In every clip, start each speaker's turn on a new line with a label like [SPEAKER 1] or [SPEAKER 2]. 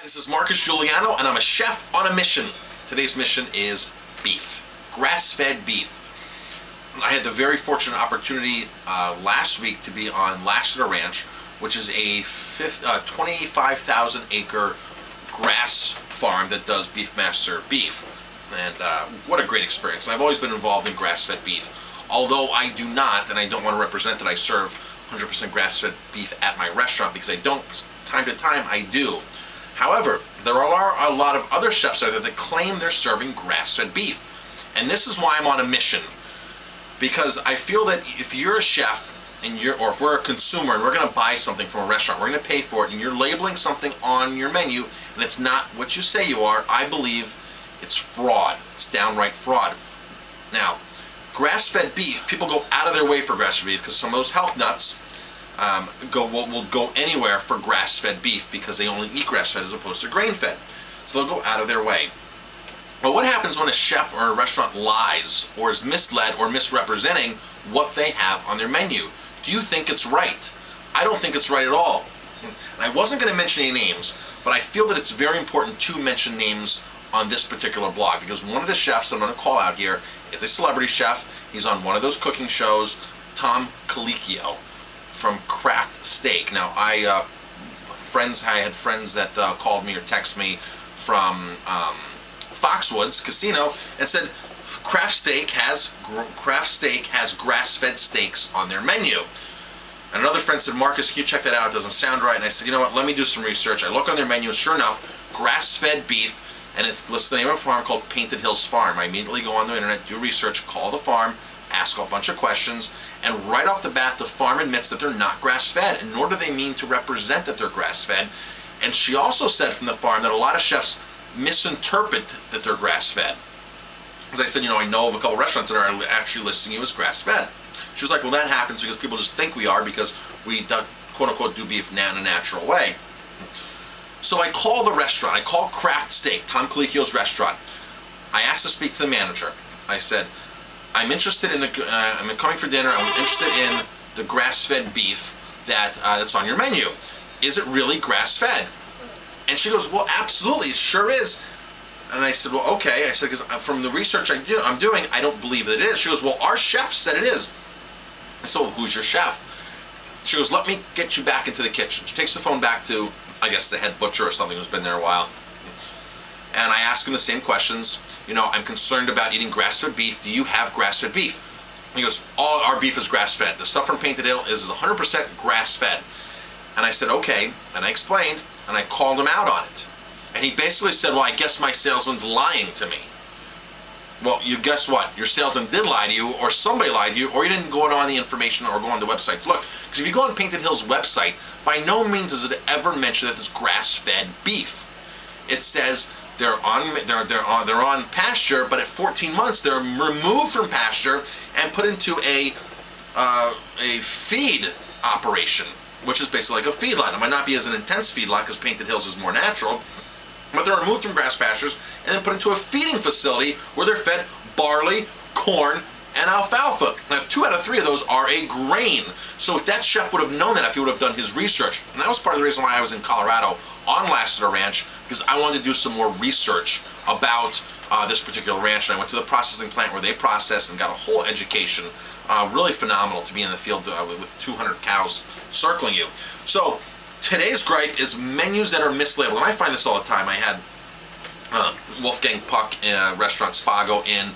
[SPEAKER 1] This is Marcus Giuliano, and I'm a chef on a mission. Today's mission is beef, grass-fed beef. I had the very fortunate opportunity last week to be on Lassiter Ranch, which is a 25,000 acre grass farm that does Beefmaster beef. And what a great experience. And I've always been involved in grass-fed beef. Although I do not, and I don't want to represent that I serve 100% grass-fed beef at my restaurant, because I don't. Time to time I do. However, there are a lot of other chefs out there that claim they're serving grass-fed beef. And this is why I'm on a mission. Because I feel that if you're a chef, or if we're a consumer and we're going to buy something from a restaurant, we're going to pay for it, and you're labeling something on your menu, and it's not what you say you are, I believe it's fraud. It's downright fraud. Now, grass-fed beef, people go out of their way for grass-fed beef because some of those health nuts will go anywhere for grass-fed beef because they only eat grass-fed as opposed to grain-fed. So they'll go out of their way. But what happens when a chef or a restaurant lies or is misled or misrepresenting what they have on their menu? Do you think it's right? I don't think it's right at all. And I wasn't going to mention any names, but I feel that it's very important to mention names on this particular blog, because one of the chefs I'm going to call out here is a celebrity chef. He's on one of those cooking shows, Tom Colicchio from Craftsteak. Now, I had friends that called me or texted me from Foxwoods Casino and said Craftsteak has grass-fed steaks on their menu. And another friend said, Marcus, can you check that out? It doesn't sound right. And I said, you know what? Let me do some research. I look on their menu, and sure enough, grass-fed beef. And it's listed the name of a farm called Painted Hills Farm. I immediately go on the internet, do research, call the farm, ask a bunch of questions, and right off the bat, the farm admits that they're not grass-fed, and nor do they mean to represent that they're grass-fed. And she also said from the farm that a lot of chefs misinterpret that they're grass-fed. As I said, I know of a couple restaurants that are actually listing you as grass-fed. She was like, well, that happens because people just think we are because we, quote-unquote, do beef in a natural way. So I call the restaurant. I call Craftsteak, Tom Colicchio's restaurant. I asked to speak to the manager. I said, I'm interested in I'm coming for dinner. I'm interested in the grass-fed beef that's on your menu. Is it really grass-fed? And she goes, well, absolutely, it sure is. And I said, well, okay. I said, because from the research I'm doing, I don't believe that it is. She goes, well, our chef said it is. I said, well, who's your chef? She goes, let me get you back into the kitchen. She takes the phone back to, I guess, the head butcher or something who's been there a while. And I ask him the same questions. I'm concerned about eating grass-fed beef. Do you have grass-fed beef? He goes, all our beef is grass-fed. The stuff from Painted Hill is 100% grass-fed. And I said, okay. And I explained, and I called him out on it. And he basically said, well, I guess my salesman's lying to me. Well, you guess what? Your salesman did lie to you, or somebody lied to you, or you didn't go on the information or go on the website to look. Because if you go on Painted Hill's website, by no means does it ever mention that it's grass-fed beef. It says they're on pasture, but at 14 months they're removed from pasture and put into a feed operation, which is basically like a feedlot. It might not be as an intense feedlot because Painted Hills is more natural, but they're removed from grass pastures and then put into a feeding facility where they're fed barley, corn, and alfalfa. Now, 2 out of 3 of those are a grain. So that chef would have known that if he would have done his research. And that was part of the reason why I was in Colorado on Lassiter Ranch, because I wanted to do some more research about this particular ranch. And I went to the processing plant where they process and got a whole education. Really phenomenal to be in the field with 200 cows circling you. So today's gripe is menus that are mislabeled. And I find this all the time. I had Wolfgang Puck restaurant Spago in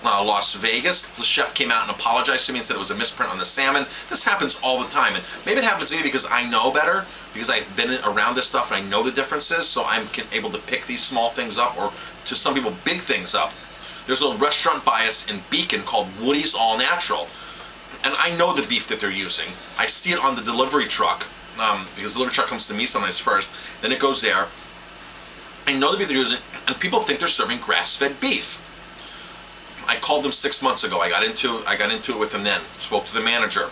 [SPEAKER 1] Las Vegas. The chef came out and apologized to me and said it was a misprint on the salmon. This happens all the time, and maybe it happens to me because I know better, because I've been around this stuff and I know the differences, so I'm able to pick these small things up, or to some people, big things up. There's a restaurant bias in Beacon called Woody's All Natural, and I know the beef that they're using. I see it on the delivery truck, because the delivery truck comes to me sometimes first, then it goes there. I know the beef they're using, and people think they're serving grass-fed beef. I called them 6 months ago. I got into it with them then. Spoke to the manager.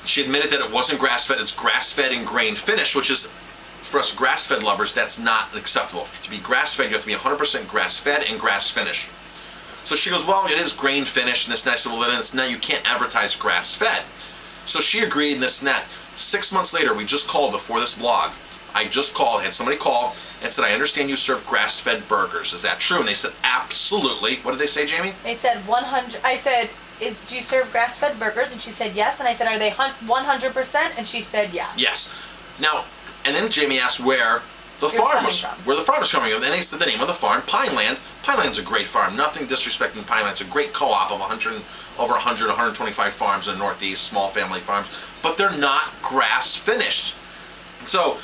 [SPEAKER 1] She admitted that it wasn't grass-fed. It's grass-fed and grain finished, which is, for us grass-fed lovers, that's not acceptable. To be grass-fed, you have to be 100% grass-fed and grass-finished. So she goes, well, it is grain finished and this and that. I said, well, then it's not, you can't advertise grass-fed. So she agreed and this and that. 6 months later, we just called before this blog. I just called, had somebody call and said, I understand you serve grass-fed burgers. Is that true? And they said, absolutely. What did they say, Jamie?
[SPEAKER 2] They said 100. I said, do you serve grass-fed burgers? And she said yes. And I said, are they 100%? And she said yes.
[SPEAKER 1] Yes. Now, and then Jamie asked where the farm was coming from. And they said the name of the farm, Pineland. Pineland's a great farm. Nothing disrespecting Pineland. It's a great co-op of over 125 farms in the Northeast, small family farms. But they're not grass-finished. So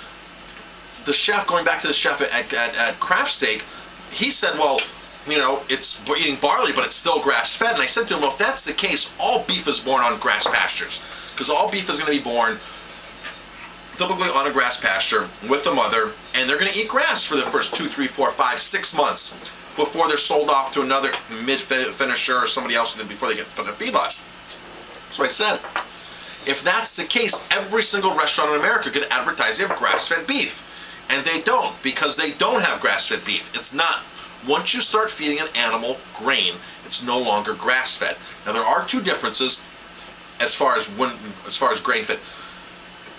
[SPEAKER 1] the chef, going back to the chef at Craftsteak, he said, well, you know, we're eating barley, but it's still grass-fed. And I said to him, well, if that's the case, all beef is born on grass pastures. Because all beef is going to be born typically on a grass pasture with the mother, and they're going to eat grass for the first 2, 3, 4, 5, 6 months before they're sold off to another mid-finisher or somebody else before they get to the feedlot. So I said, if that's the case, every single restaurant in America could advertise they have grass-fed beef. And they don't, because they don't have grass-fed beef. It's not. Once you start feeding an animal grain, it's no longer grass-fed. Now there are two differences as far as grain-fed.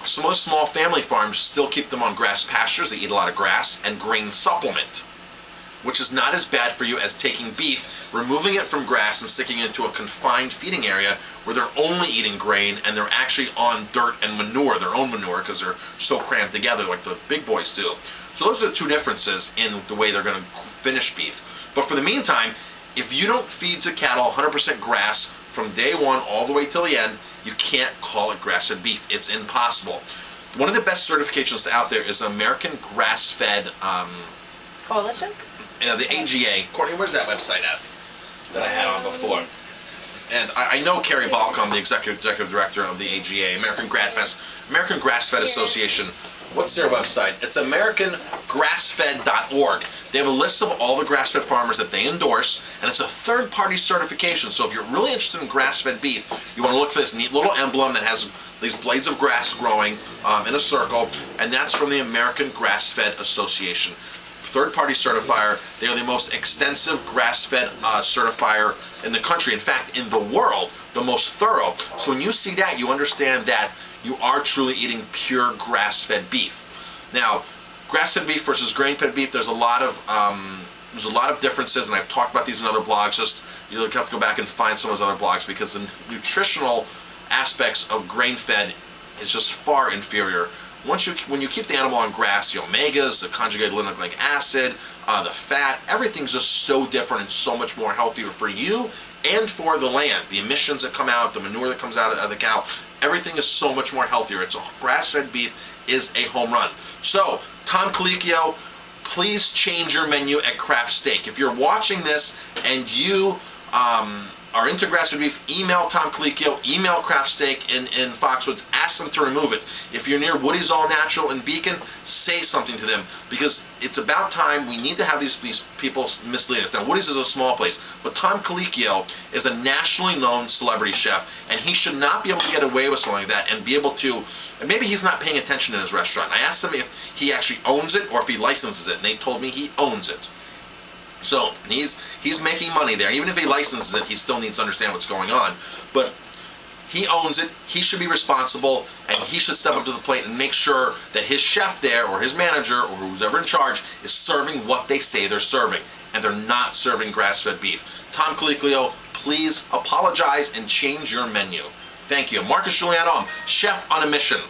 [SPEAKER 1] Some of the small family farms still keep them on grass pastures. They eat a lot of grass and grain supplement, which is not as bad for you as taking beef, removing it from grass and sticking it into a confined feeding area where they're only eating grain and they're actually on dirt and manure, their own manure, because they're so crammed together like the big boys do. So those are the two differences in the way they're going to finish beef. But for the meantime, if you don't feed the cattle 100% grass from day one all the way till the end, you can't call it grass-fed beef. It's impossible. One of the best certifications out there is American Grass-Fed
[SPEAKER 2] Coalition?
[SPEAKER 1] The AGA. Courtney, where's that website at that I had on before? And I know Carrie Balcom, the executive director of the AGA, American Grass-Fed Association. What's their website? It's AmericanGrassFed.org. They have a list of all the grass-fed farmers that they endorse, and it's a third-party certification. So if you're really interested in grass-fed beef, you want to look for this neat little emblem that has these blades of grass growing in a circle, and that's from the American Grass-Fed Association. Third-party certifier. They are the most extensive grass-fed certifier in the country. In fact, in the world, the most thorough. So when you see that, you understand that you are truly eating pure grass-fed beef. Now, grass-fed beef versus grain-fed beef, there's a lot of differences, and I've talked about these in other blogs. Just you have to go back and find some of those other blogs because the nutritional aspects of grain-fed is just far inferior. When you keep the animal on grass, the omegas, the conjugated linoleic acid, the fat, everything's just so different and so much more healthier for you and for the land. The emissions that come out, the manure that comes out of the cow, everything is so much more healthier. It's grass-fed beef is a home run. So, Tom Colicchio, please change your menu at Craftsteak. If you're watching this and you are into grass-fed beef, email Tom Colicchio, email Craftsteak in Foxwoods, ask them to remove it. If you're near Woody's All Natural in Beacon, say something to them because it's about time. We need to have these people mislead us. Now, Woody's is a small place, but Tom Colicchio is a nationally known celebrity chef, and he should not be able to get away with something like that and be able to, and maybe he's not paying attention in his restaurant. I asked him if he actually owns it or if he licenses it, and they told me he owns it. So he's making money there. Even if he licenses it, he still needs to understand what's going on. But he owns it. He should be responsible, and he should step up to the plate and make sure that his chef there or his manager or who's ever in charge is serving what they say they're serving, and they're not serving grass-fed beef. Tom Colicchio, please apologize and change your menu. Thank you. Marcus Giuliano, chef on a mission.